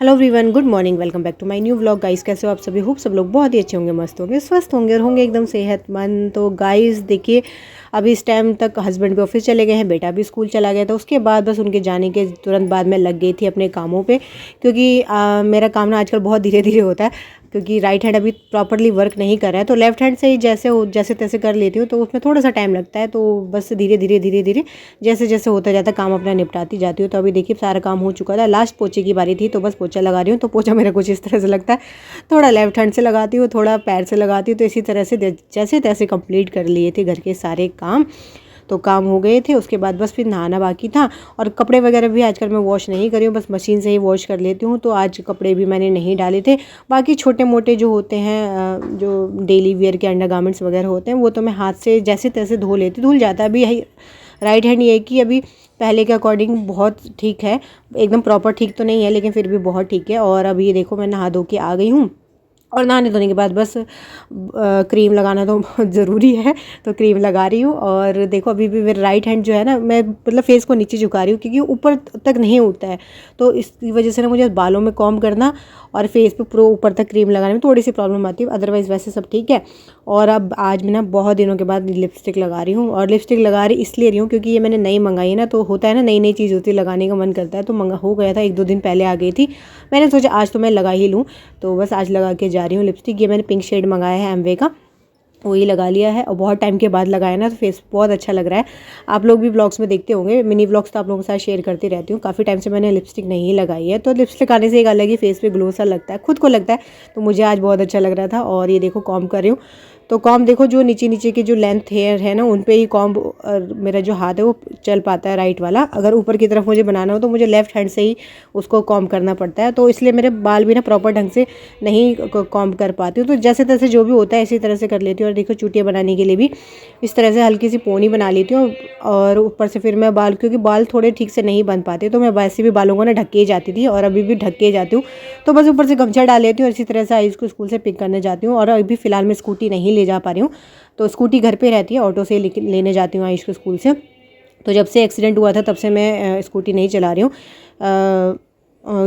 Hello everyone, good morning. Welcome back to my new vlog. Guys, कैसे हो आप सभी? होप सब लोग बहुत ही अच्छे होंगे, मस्त होंगे, स्वस्थ होंगे और होंगे एकदम सेहतमंद। तो गाइस देखिए, अभी इस टाइम तक हस्बैंड भी ऑफिस चले गए हैं, बेटा भी स्कूल चला गया था। उसके बाद बस उनके जाने के तुरंत बाद मैं लग गई थी अपने कामों पे, क्योंकि मेरा काम ना आजकल बहुत धीरे धीरे होता है, क्योंकि राइट हैंड अभी प्रॉपरली वर्क नहीं कर रहा है। तो लेफ्ट हैंड से ही जैसे तैसे कर लेती हूँ, तो उसमें थोड़ा सा टाइम लगता है। तो बस धीरे धीरे जैसे जैसे होता जाता है काम अपना निपटाती जाती हूँ। तो अभी देखिए सारा काम हो चुका था, लास्ट पोछे की बारी थी, तो बस पोछा लगा रही हूँ। तो पोछा मेरा कुछ इस तरह से लगता है, थोड़ा लेफ्ट हैंड से लगाती हूँ, थोड़ा पैर से लगाती हूँ। तो इसी तरह से जैसे तैसे कंप्लीट कर लिए थे घर के सारे काम। तो काम हो गए थे, उसके बाद बस फिर नहाना बाकी था। और कपड़े वगैरह भी आजकल मैं वॉश नहीं करी हूँ, बस मशीन से ही वॉश कर लेती हूँ। तो आज कपड़े भी मैंने नहीं डाले थे। बाकी छोटे मोटे जो होते हैं, जो डेली वेयर के अंडर गारमेंट्स वगैरह होते हैं, वो तो मैं हाथ से जैसे तैसे धो लेती, धुल जाता है। अभी राइट हैंड ये है कि अभी पहले के अकॉर्डिंग बहुत ठीक है, एकदम प्रॉपर ठीक तो नहीं है, लेकिन फिर भी बहुत ठीक है। और अभी ये देखो मैं नहा धो के आ गई हूँ। और नहाने धोने के बाद बस क्रीम लगाना तो बहुत ज़रूरी है, तो क्रीम लगा रही हूँ। और देखो अभी भी मेरा राइट हैंड जो है ना, मैं मतलब फेस को नीचे झुका रही हूँ, क्योंकि ऊपर तक नहीं उठता है। तो इसकी वजह से ना मुझे बालों में कॉम्ब करना और फेस पे पूरा ऊपर तक क्रीम लगाने में थोड़ी सी प्रॉब्लम आती है, अदरवाइज़ वैसे सब ठीक है। और अब आज मैं ना बहुत दिनों के बाद लिपस्टिक लगा रही हूँ। और लिपस्टिक लगा रही इसलिए रही हूँ क्योंकि ये मैंने नई मंगाई है ना, तो होता है ना, नई नई चीज़ होती है, लगाने का मन करता है। तो मंगा हो गया था, 1-2 दिन पहले आ गई थी। मैंने सोचा आज तो मैं लगा ही लूँ, तो बस आज लगा के जा रही हूँ लिपस्टिक। ये मैंने पिंक शेड मंगाया है एमवे का, वही लगा लिया है। और बहुत टाइम के बाद लगाया ना, तो फेस बहुत अच्छा लग रहा है। आप लोग भी व्लॉग्स में देखते होंगे, मिनी व्लॉग्स तो आप लोगों के साथ शेयर करती रहती हूँ। काफ़ी टाइम से मैंने लिपस्टिक नहीं लगाई है, तो लिपस्टिक आने से एक अलग ही फेस पे ग्लो सा लगता है, खुद को लगता है। तो मुझे आज बहुत अच्छा लग रहा था। और ये देखो कॉम्ब कर रही हूँ। तो कॉम्ब देखो, जो नीचे नीचे के जो लेंथ हेयर है ना, उन पे ही कॉम्ब, मेरा जो हाथ है वो चल पाता है राइट वाला। अगर ऊपर की तरफ मुझे बनाना हो तो मुझे लेफ्ट हैंड से ही उसको कॉम्ब करना पड़ता है। तो इसलिए मेरे बाल भी ना प्रॉपर ढंग से नहीं कॉम्ब कर पाती हूँ। तो जैसे तैसे जो भी होता है इसी तरह से कर लेती हूँ। और देखो चूटियाँ बनाने के लिए भी इस तरह से हल्की सी पोनी बना लेती हूँ। और ऊपर से फिर मैं बाल, क्योंकि बाल थोड़े ठीक से नहीं बन पाते, तो मैं वैसे भी बालों को ना ढक के ही जाती थी, और अभी भी ढक के जाती हूँ। तो बस ऊपर से गमछा डाल लेती हूँ और इसी तरह से आयुष को स्कूल से पिक करने जाती हूँ। और अभी फ़िलहाल मैं स्कूटी नहीं ले जा पा रही हूँ, तो स्कूटी घर पे रहती है, ऑटो से लेने जाती हूँ आयुष को स्कूल से। तो जब से एक्सीडेंट हुआ था तब से मैं स्कूटी नहीं चला रही हूँ।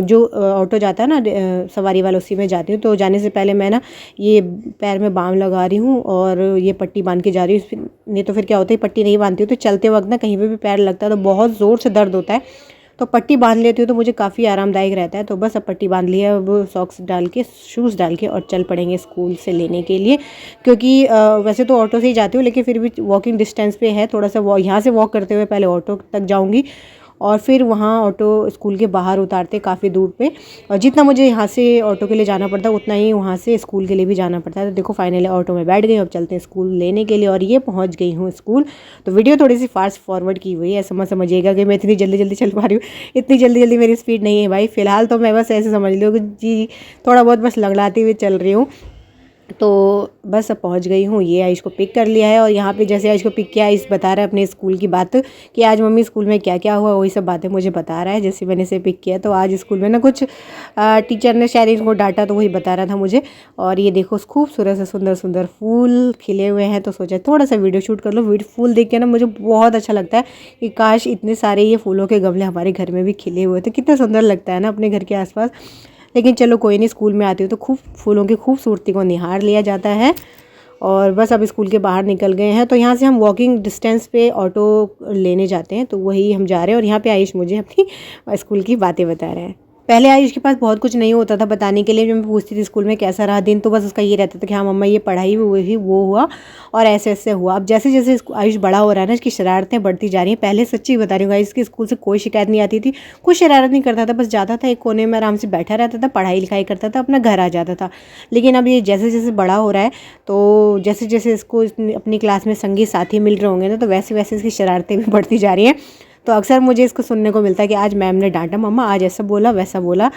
जो ऑटो जाता है ना, सवारी वाला, उसी में जाती हूँ। तो जाने से पहले मैं ना ये पैर में बाम लगा रही हूँ और ये पट्टी बांध के जा रही हूँ। नहीं तो फिर क्या होता है, पट्टी नहीं बांधती हूँ तो चलते वक्त ना कहीं पे भी पैर लगता है तो बहुत ज़ोर से दर्द होता है। तो पट्टी बांध लेती हूँ तो मुझे काफ़ी आरामदायक रहता है। तो बस अब पट्टी बांध ली है, अब सॉक्स डाल के, शूज़ डाल के और चल पड़ेंगे स्कूल से लेने के लिए। क्योंकि वैसे तो ऑटो से ही जाती हूँ, लेकिन फिर भी वॉकिंग डिस्टेंस पे है, थोड़ा सा यहाँ से वॉक करते हुए पहले ऑटो तक जाऊँगी, और फिर वहाँ ऑटो स्कूल के बाहर उतारते काफ़ी दूर पे। और जितना मुझे यहाँ से ऑटो के लिए जाना पड़ता है उतना ही वहाँ से स्कूल के लिए भी जाना पड़ता है। तो देखो फाइनली ऑटो में बैठ गई, अब चलते हैं स्कूल लेने के लिए। और ये पहुँच गई हूँ स्कूल। तो वीडियो थोड़ी सी फास्ट फॉरवर्ड की हुई है, समझिएगा कि मैं इतनी जल्दी जल्दी चल पा रही हूँ। इतनी जल्दी जल्दी मेरी स्पीड नहीं है भाई, फ़िलहाल तो मैं बस ऐसे समझ लो कि जी थोड़ा बहुत बस लंगड़ाती हुई चल रही हूँ। तो बस अब पहुंच गई हूँ। ये आयुष को पिक कर लिया है, और यहाँ पे जैसे आयुष को पिक किया, आयुष बता रहा है अपने स्कूल की बात कि आज मम्मी स्कूल में क्या क्या हुआ, वही सब बातें मुझे बता रहा है। जैसे मैंने इसे पिक किया, तो आज स्कूल में ना कुछ टीचर ने शायद इनको डांटा, तो वही बता रहा था मुझे। और ये देखो खूबसूरत से सुंदर सुंदर फूल खिले हुए हैं, तो सोचा थोड़ा सा वीडियो शूट कर लो। फूल देख के ना मुझे बहुत अच्छा लगता है कि काश इतने सारे ये फूलों के गमले हमारे घर में भी खिले हुए थे, कितना सुंदर लगता है ना अपने घर के आसपास। लेकिन चलो कोई नहीं, स्कूल में आती हूँ तो खूब फूलों की खूबसूरती को निहार लिया जाता है। और बस अब स्कूल के बाहर निकल गए हैं, तो यहाँ से हम वॉकिंग डिस्टेंस पे ऑटो लेने जाते हैं, तो वही हम जा रहे हैं। और यहाँ पे आयुष मुझे अपनी स्कूल की बातें बता रहे हैं। पहले आयुष के पास बहुत कुछ नहीं होता था बताने के लिए। जब मैं पूछती थी स्कूल में कैसा रहा दिन, तो बस उसका ये रहता था कि हाँ मम्मा ये पढ़ाई हुई, वो हुआ और ऐसे ऐसे हुआ। अब जैसे जैसे आयुष बड़ा हो रहा है ना, इसकी शरारतें बढ़ती जा रही हैं। पहले सच्ची बता रही हूँ आयुष की स्कूल से कोई शिकायत नहीं आती थी, कुछ शरारत नहीं करता था, बस जाता था एक कोने में आराम से बैठा रहता था, पढ़ाई लिखाई करता था, अपना घर आ जाता था। लेकिन अब ये जैसे जैसे बड़ा हो रहा है, तो जैसे जैसे इसको अपनी क्लास में संगी साथी मिल रहे होंगे ना, तो वैसे वैसे इसकी शरारतें भी बढ़ती जा रही हैं। तो अक्सर मुझे इसको सुनने को मिलता है कि आज मैम ने डांटा, मम्मा आज ऐसा बोला वैसा बोला।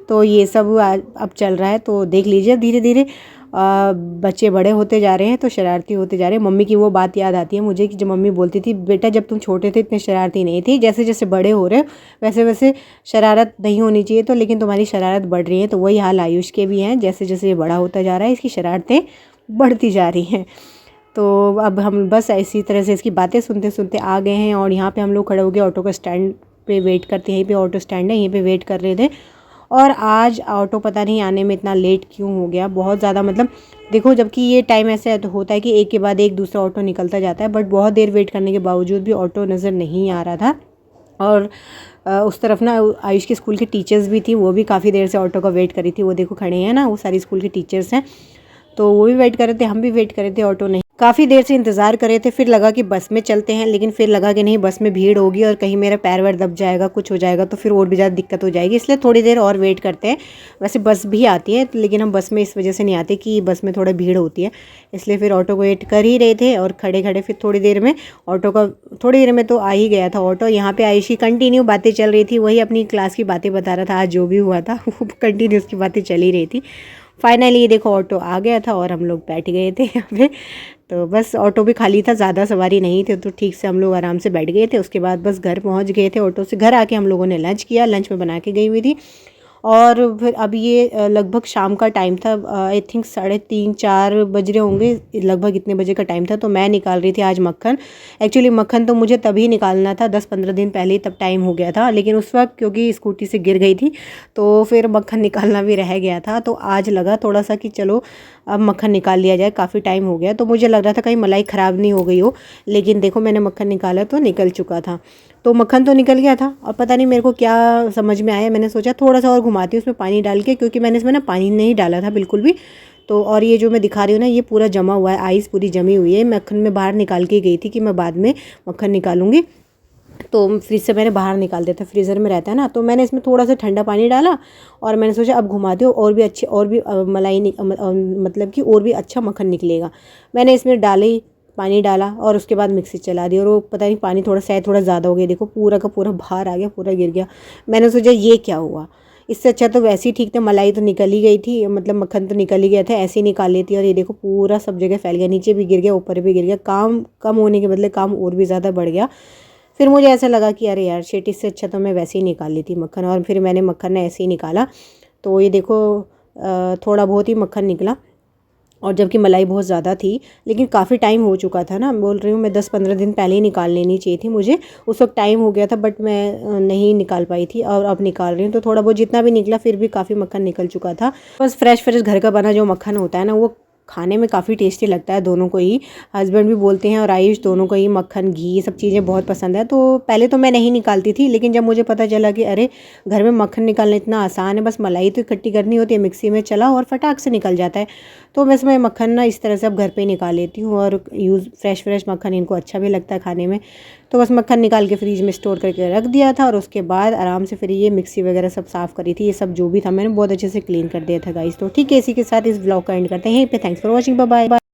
तो ये सब अब चल रहा है। तो देख लीजिए धीरे धीरे बच्चे बड़े होते जा रहे हैं, तो शरारती होते जा रहे हैं। मम्मी की वो बात याद आती है मुझे कि जब मम्मी बोलती थी बेटा जब तुम छोटे थे इतने शरारती नहीं थी, जैसे जैसे बड़े हो रहे हो वैसे वैसे शरारत नहीं होनी चाहिए, तो लेकिन तुम्हारी शरारत बढ़ रही है। तो वही हाल आयुष के भी हैं, जैसे जैसे ये बड़ा होता जा रहा है इसकी शरारतें बढ़ती जा रही हैं। तो अब हम बस इसी तरह से इसकी बातें सुनते सुनते आ गए हैं। और यहाँ पे हम लोग खड़े हो गए ऑटो का स्टैंड पे वेट करते हैं। यहीं पे ऑटो स्टैंड है, यहीं पे वेट कर रहे थे। और आज ऑटो पता नहीं आने में इतना लेट क्यों हो गया, बहुत ज़्यादा मतलब देखो, जबकि ये टाइम ऐसे तो होता है कि एक के बाद एक दूसरा ऑटो निकलता जाता है, बट बहुत देर वेट करने के बावजूद भी ऑटो नज़र नहीं आ रहा था। और उस तरफ ना आयुष के स्कूल के टीचर्स भी थी, वो भी काफ़ी देर से ऑटो का वेट करी थी। वो देखो खड़े हैं ना, वो सारी स्कूल के टीचर्स हैं, तो वो भी वेट कर रहे थे, हम भी वेट कर रहे थे, ऑटो नहीं, काफ़ी देर से इंतज़ार कर रहे थे। फिर लगा कि बस में चलते हैं, लेकिन फिर लगा कि नहीं, बस में भीड़ होगी और कहीं मेरा पैर वैर दब जाएगा, कुछ हो जाएगा तो फिर और भी ज़्यादा दिक्कत हो जाएगी, इसलिए थोड़ी देर और वेट करते हैं। वैसे बस भी आती है, लेकिन हम बस में इस वजह से नहीं आते कि बस में थोड़ा भीड़ होती है, इसलिए फिर ऑटो को वेट कर ही रहे थे। और खड़े खड़े फिर थोड़ी देर में ऑटो का, थोड़ी देर में तो आ ही गया था ऑटो। यहाँ पे आयुषी कंटिन्यू बातें चल रही थी, वही अपनी क्लास की बातें बता रहा था, आज जो भी हुआ था वो कंटिन्यू उसकी बातें चल ही रही थी। फाइनली ये देखो ऑटो आ गया था और हम लोग बैठ गए थे यहाँ पे। तो बस ऑटो भी खाली था, ज़्यादा सवारी नहीं थे, तो ठीक से हम लोग आराम से बैठ गए थे। उसके बाद बस घर पहुँच गए थे ऑटो से। घर आके हम लोगों ने लंच किया, लंच में बना के गई हुई थी। और फिर अब ये लगभग शाम का टाइम था, आई थिंक 3:30-4 बज रहे होंगे, लगभग इतने बजे का टाइम था। तो मैं निकाल रही थी आज मक्खन। एक्चुअली मक्खन तो मुझे तभी निकालना था, 10-15 दिन पहले ही, तब टाइम हो गया था, लेकिन उस वक्त क्योंकि स्कूटी से गिर गई थी तो फिर मक्खन निकालना भी रह गया था। तो आज लगा थोड़ा सा कि चलो अब मक्खन निकाल लिया जाए, काफ़ी टाइम हो गया। तो मुझे लग रहा था कहीं मलाई ख़राब नहीं हो गई हो, लेकिन देखो मैंने मक्खन निकाला तो निकल चुका था। तो मक्खन तो निकल गया था, और पता नहीं मेरे को क्या समझ में आया, मैंने सोचा थोड़ा सा और घुमाती हूँ उसमें पानी डाल के, क्योंकि मैंने इसमें ना पानी नहीं डाला था बिल्कुल भी। तो और ये जो मैं दिखा रही हूँ ना, ये पूरा जमा हुआ है, आइस पूरी जमी हुई है। मक्खन में बाहर निकाल के गई थी कि मैं बाद में मक्खन निकालूंगी, तो फ्रिज से मैंने बाहर निकाल दिया था, फ्रीज़र में रहता है ना। तो मैंने इसमें थोड़ा सा ठंडा पानी डाला और मैंने सोचा अब घुमा दो और भी अच्छे, और भी मतलब कि और भी अच्छा मक्खन निकलेगा। मैंने इसमें डाली, पानी डाला और उसके बाद मिक्सी चला दी, और वो पता नहीं पानी थोड़ा ज़्यादा हो गया, देखो पूरा का पूरा बाहर आ गया, पूरा गिर गया। मैंने सोचा ये क्या हुआ, इससे अच्छा तो वैसे ही ठीक था, मलाई तो निकल ही गई थी, मतलब मक्खन तो निकल ही गया था, ऐसे ही निकाल लेती। और ये देखो पूरा सब जगह फैल गया, नीचे भी गिर गया, ऊपर भी गिर गया। काम कम होने के बदले काम और भी ज़्यादा बढ़ गया। फिर मुझे ऐसा लगा कि अरे यार शिट, इससे अच्छा तो मैं वैसे ही निकाल लेती मक्खन। और फिर मैंने मक्खन ने ऐसे ही निकाला, तो ये देखो थोड़ा बहुत ही मक्खन निकला, और जबकि मलाई बहुत ज़्यादा थी, लेकिन काफ़ी टाइम हो चुका था ना, बोल रही हूँ मैं 10-15 दिन पहले ही निकाल लेनी चाहिए थी मुझे, उस वक्त टाइम हो गया था, बट मैं नहीं निकाल पाई थी। और अब निकाल रही हूँ, तो थोड़ा बहुत जितना भी निकला फिर भी काफ़ी मक्खन निकल चुका था। बस फ्रेश फ्रेश घर का बना जो मक्खन होता है ना, वो खाने में काफ़ी टेस्टी लगता है दोनों को ही। हस्बैंड भी बोलते हैं और आयुष दोनों को ही मक्खन घी सब चीज़ें बहुत पसंद है। तो पहले तो मैं नहीं निकालती थी, लेकिन जब मुझे पता चला कि अरे घर में मक्खन निकालना इतना आसान है, बस मलाई तो इकट्ठी करनी होती है, मिक्सी में चलाओ और फटाक से निकल जाता है, तो बस मैं मक्खन ना इस तरह से अब घर पे निकाल लेती हूँ। और फ्रेश फ्रेश मक्खन इनको अच्छा भी लगता है खाने में। तो बस मक्खन निकाल के फ्रीज में स्टोर करके रख दिया था, और उसके बाद आराम से फिर ये मिक्सी वगैरह सब साफ़ करी थी, ये सब जो भी था मैंने बहुत अच्छे से क्लीन कर दिया था गाइस। तो ठीक है, इसी के साथ इस ब्लॉग का एंड करते हैं यहीं पे। Thanks for watching, bye bye.